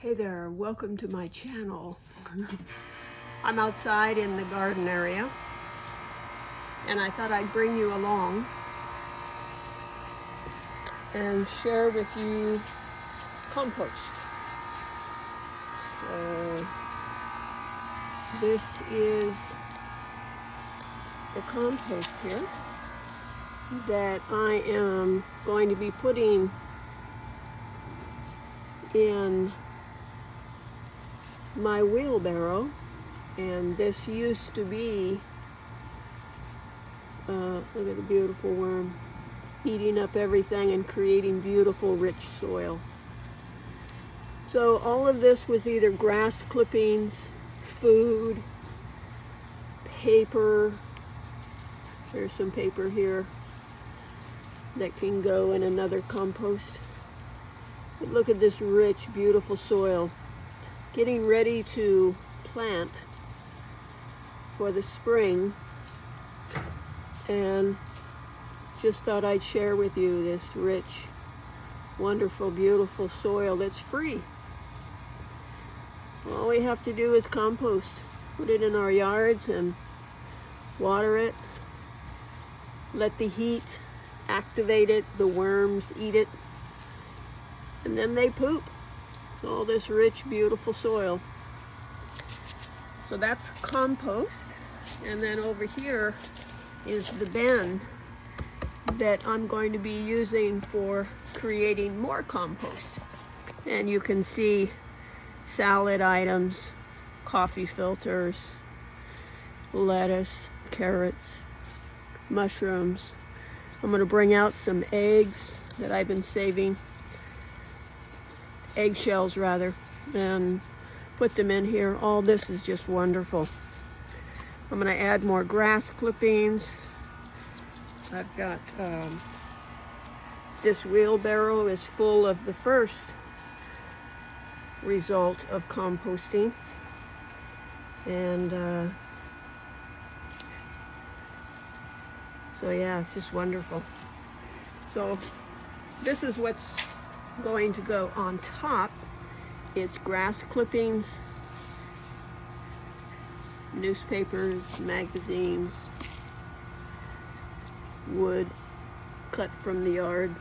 Hey there, welcome to my channel. I'm outside in the garden area and I thought I'd bring you along and share with you compost. So this is the compost here that I am going to be putting in my wheelbarrow. And this used to be look at the beautiful worm eating up everything and creating beautiful rich soil. So all of this was either grass clippings, food, paper. There's some paper here that can go in another compost. But look at this rich, beautiful soil. Getting ready to plant for the spring, and just thought I'd share with you this rich, wonderful, beautiful soil that's free. All we have to do is compost. Put it in our yards and water it. Let the heat activate it, the worms eat it, and then they poop all this rich, beautiful soil. So that's compost. And then over here is the bin that I'm going to be using for creating more compost. And you can see salad items, coffee filters, lettuce, carrots, mushrooms. I'm going to bring out some eggs that I've been saving, eggshells rather, and put them in here. All this is just wonderful. I'm going to add more grass clippings. I've got this wheelbarrow is full of the first result of composting, and so yeah, it's just wonderful. So this is what's going to go on top. It's grass clippings, newspapers, magazines, wood cut from the yard.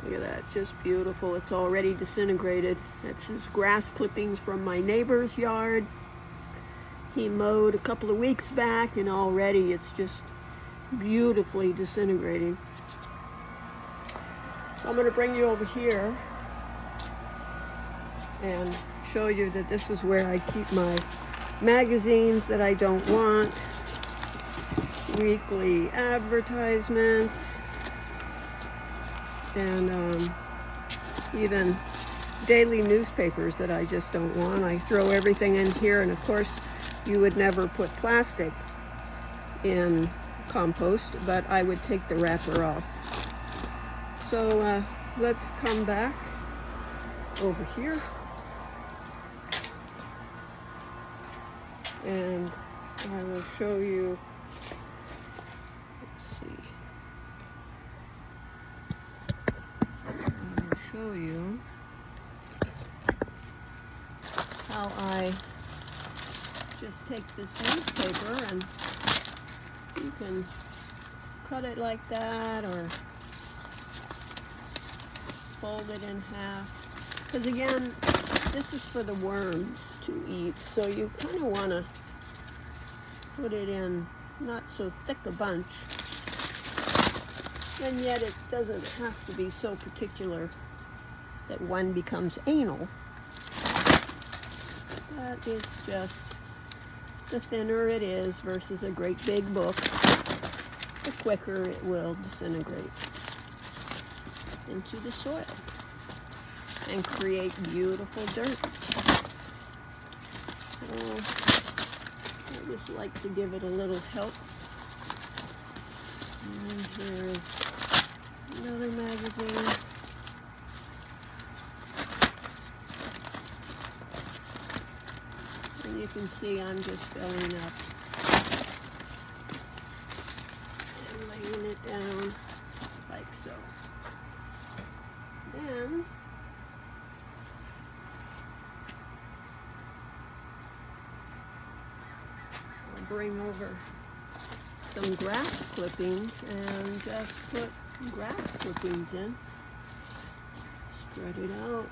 Look at that, just beautiful. It's already disintegrated. That's his grass clippings from my neighbor's yard. He mowed a couple of weeks back and already it's just beautifully disintegrating. So I'm going to bring you over here and show you that this is where I keep my magazines that I don't want, weekly advertisements, and even daily newspapers that I just don't want. I throw everything in here, and of course you would never put plastic in compost, but I would take the wrapper off. So let's come back over here and I will show you, let's see, I will show you how I just take this newspaper and you can cut it like that or fold it in half, because again, this is for the worms to eat, so you kind of want to put it in not so thick a bunch, and yet it doesn't have to be so particular that one becomes anal. But it's just, the thinner it is versus a great big book, the quicker it will disintegrate into the soil and create beautiful dirt. So I just like to give it a little help. And here's another magazine. And you can see I'm just filling up and laying it down like so. Then bring over some grass clippings and just put grass clippings in. Spread it out.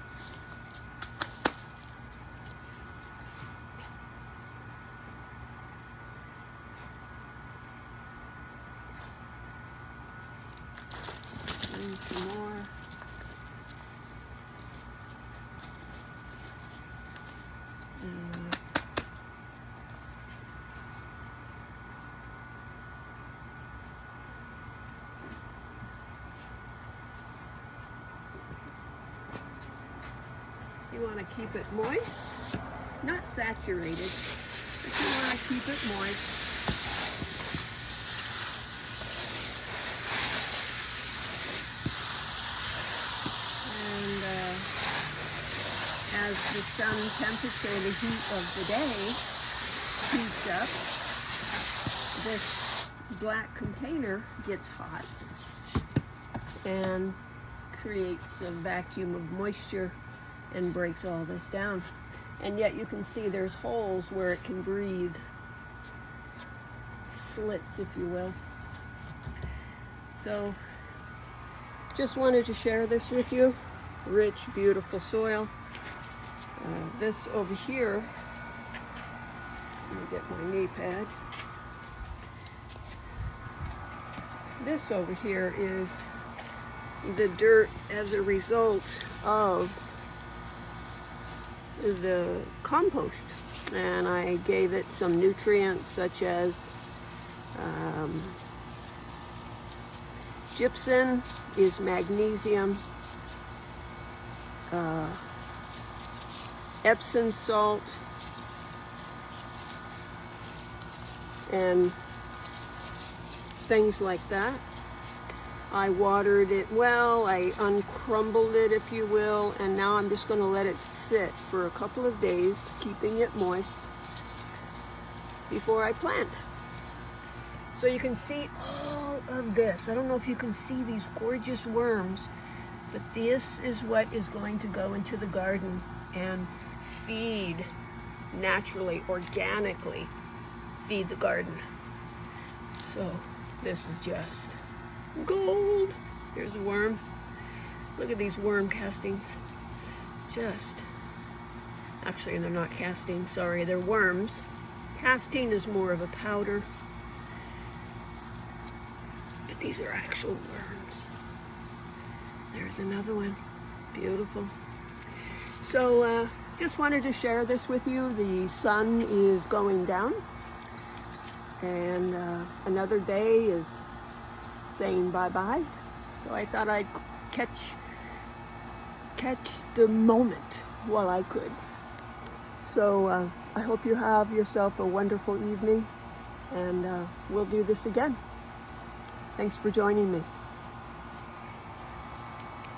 And some more. You want to keep it moist, not saturated, but you want to keep it moist. And as the sun temperature, the heat of the day heats up, this black container gets hot and creates a vacuum of moisture and breaks all this down. And yet you can see there's holes where it can breathe, slits if you will. So just wanted to share this with you. Rich, beautiful soil. This over here, let me get my knee pad. This over here is the dirt as a result of the compost, and I gave it some nutrients such as gypsum is magnesium, Epsom salt, and things like that. I watered it well, I uncrumbled it if you will, and now I'm just going to let it sit for a couple of days, keeping it moist before I plant. So you can see all of this. I don't know if you can see these gorgeous worms, but this is what is going to go into the garden and feed naturally, organically, feed the garden. So this is just gold. Here's a worm. Look at these worm castings. Actually, they're not castings, sorry, they're worms. Casting is more of a powder. But these are actual worms. There's another one. Beautiful. So, just wanted to share this with you. The sun is going down. And another day is saying bye-bye. So I thought I'd catch the moment while I could. So I hope you have yourself a wonderful evening, and we'll do this again. Thanks for joining me.